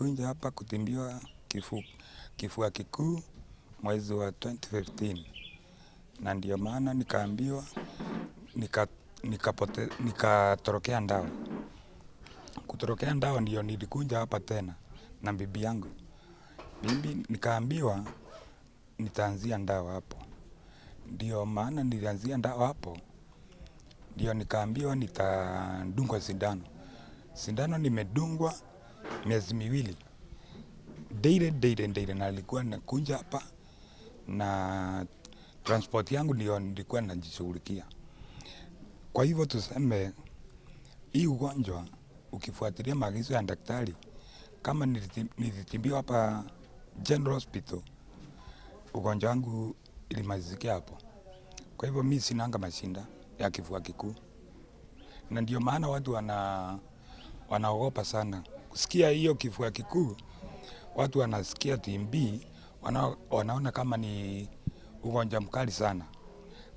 nilikunja hapa kutimbiwa kifua kikuu mwezi wa 2015, na ndio maana nikaambiwa nikatorokea ndawa. Kutorokea ndawa ndio nilikunja hapa tena na bibi yangu. Bibi nikaambiwa nitaanzia ndawa hapo. Ndio maana nilianzia ndawa hapo. Ndio nikaambiwa nitadungwa sindano. Sindano nimedungwa miezi miwili. Daily na nilikuwa nakunja hapa na transport yangu ndio nilikuwa najishughulikia. Kwa hivyo tuseme hii ugonjwa ukifuatilia maagizo ya daktari, kama nilitimbiwa hapa General Hospital, ugonjwa wangu ilimalizikia hapo. Kwa hivyo mimi sinanga mashinda ya kifua kikuu. Na ndio maana watu wanaogopa sana kusikia hiyo kifua kikuu. Watu wanasikia TB, wanaona kama ni ugonjwa mkali sana.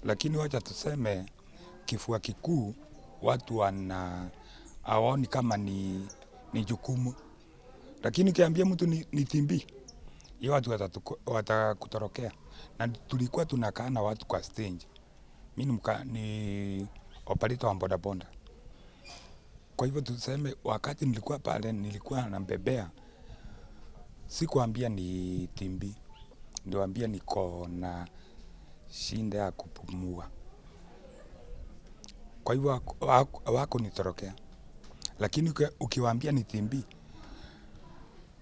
Lakini wacha tuseme kifua kikuu watu hawaoni kama ni jukumu. Lakini ukiambia mtu ni TB, hiyo watu watakutorokea. Na tulikuwa tunakaa na watu kwa stage. Mimi ni operator wa bodaboda. Kwa hivyo tuseme wakati nilikuwa pale nilikuwa nambebea, sikuambia ni TB, niliwaambia niko na shinda ya kupumua. Kwa hivyo wako nitorokea. Lakini ukiwaambia ni TB,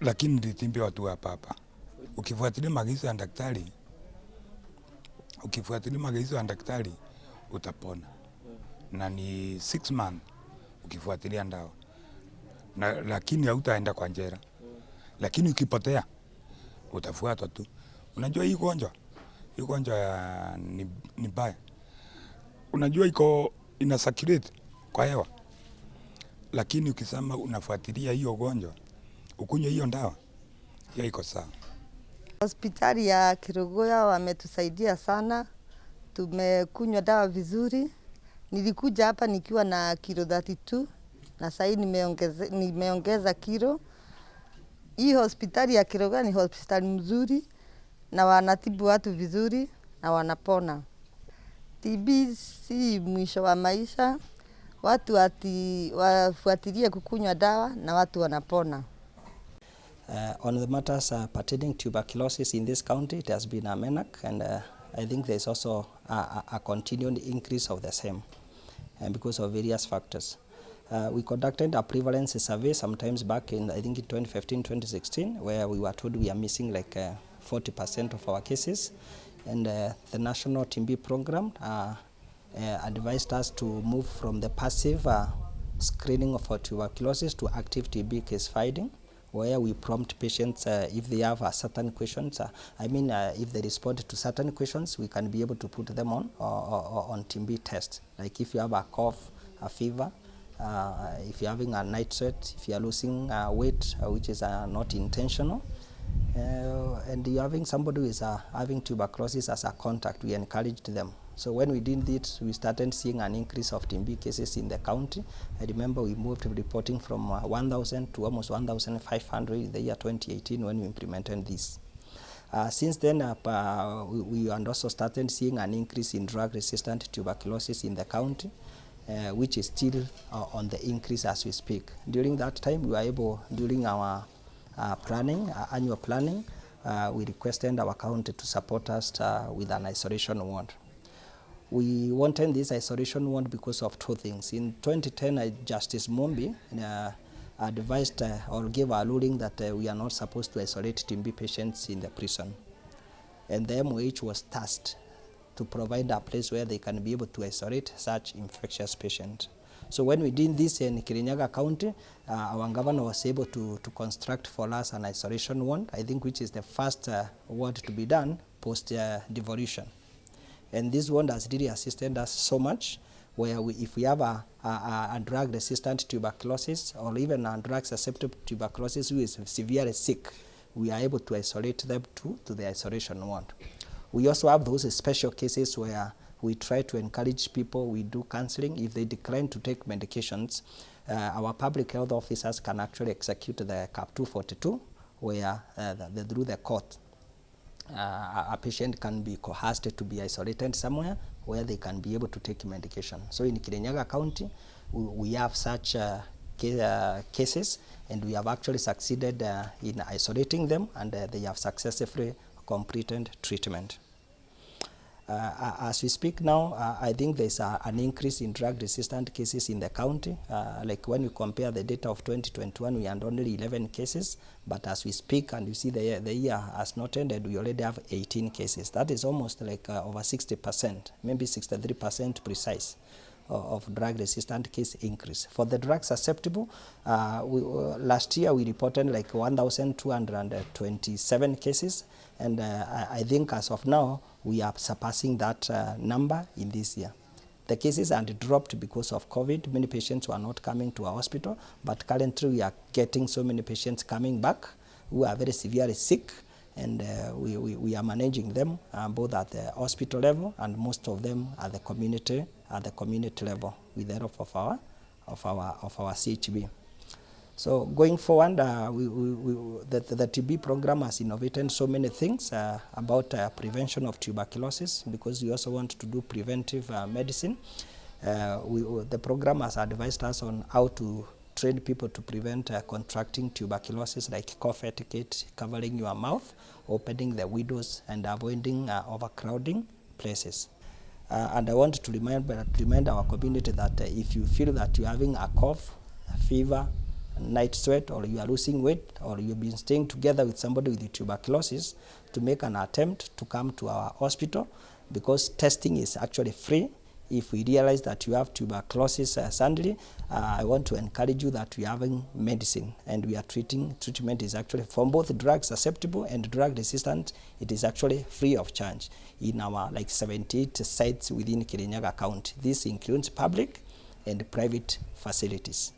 lakini nilitimbiwa watu hapa. Ukifuatilia maagizo ya daktari, utapona. Na ni 6 months ukifuatilia ndawa. Lakini hautaenda kwa jela. Lakini ukipotea utafuatwa tu. Unajua hii ugonjwa ni mbaya. Unajua ina circulate kwa hewa. Lakini ukisema unafuatilia hiyo ugonjwa, ukunywe hiyo ndawa, hiyo iko sawa. Hospitali ya Kirinyaga wametusaidia sana. Tumekunywa dawa vizuri. Nilikuja hapa nikiwa na kilo 32 na sasa nimeongeza kilo. Hii hospitali ya Kirinyaga ni hospitali mzuri na wanatibu watu vizuri na wanapona. TB si mwisho wa maisha. Watu wafuatilie kukunywa dawa na watu wanapona. On the matters pertaining tuberculosis in this county, it has been a menace, and I think there is also a continued increase of the same because of various factors. We conducted a prevalence survey sometimes back in, I think in 2015-2016, where we were told we are missing like 40% of our cases, and the National TB program advised us to move from the passive screening for tuberculosis to active TB case finding, where we prompt patients if they have certain questions. If they respond to certain questions, we can be able to put them on TB test. Like if you have a cough, a fever, if you're having a night sweat, if you're losing weight, which is not intentional, and you're having somebody who is having tuberculosis as a contact, we encouraged them. So when we did it, we started seeing an increase of TB cases in the county. I remember we moved reporting from 1,000 to almost 1,500 in the year 2018 when we implemented this. Since then, we also started seeing an increase in drug-resistant tuberculosis in the county, which is still on the increase as we speak. During that time, we were able, during our annual planning, we requested our county to support us with an isolation ward. We wanted this isolation ward because of two things. In 2010, Justice Mombi advised or gave a ruling that we are not supposed to isolate TB patients in the prison. And the MOH was tasked to provide a place where they can be able to isolate such infectious patients. So when we did this in Kirinyaga County, our governor was able to construct for us an isolation ward, I think, which is the first ward to be done post-devolution. And this one has really assisted us so much, where if we have a drug-resistant tuberculosis or even a drug-susceptible tuberculosis who is severely sick, we are able to isolate them to the isolation ward. We also have those special cases where we try to encourage people, we do counseling. If they decline to take medications, our public health officers can actually execute the CAP 242, where through the court, a patient can be coerced to be isolated somewhere where they can be able to take medication. So in Kirinyaga County, we have such cases, and we have actually succeeded in isolating them, and they have successfully completed treatment. As we speak now, I think there's an increase in drug-resistant cases in the county. Like when you compare the data of 2021, we had only 11 cases, but as we speak and you see the year has not ended, we already have 18 cases. That is almost like over 60%, maybe 63% precise of drug-resistant case increase. For the drug susceptible, last year we reported like 1,227 cases, and I think as of now, we are surpassing that number in this year. The cases had dropped because of COVID. Many patients were not coming to our hospital, but currently we are getting so many patients coming back who are very severely sick, and we are managing them both at the hospital level and most of them at the community level with the help of our CHB. So going forward, the TB program has innovated so many things about prevention of tuberculosis, because we also want to do preventive medicine. The program has advised us on how to train people to prevent contracting tuberculosis, like cough etiquette, covering your mouth, opening the windows, and avoiding overcrowding places. And I want to remind our community that if you feel that you're having a cough, a fever, night sweat, or you are losing weight, or you've been staying together with somebody with tuberculosis, to make an attempt to come to our hospital, because testing is actually free. If we realize that you have tuberculosis suddenly, I want to encourage you that we are having medicine, and we are treatment is actually from both drug susceptible and drug resistant. It is actually free of charge in our like 78 sites within Kirinyaga County. This includes public and private facilities.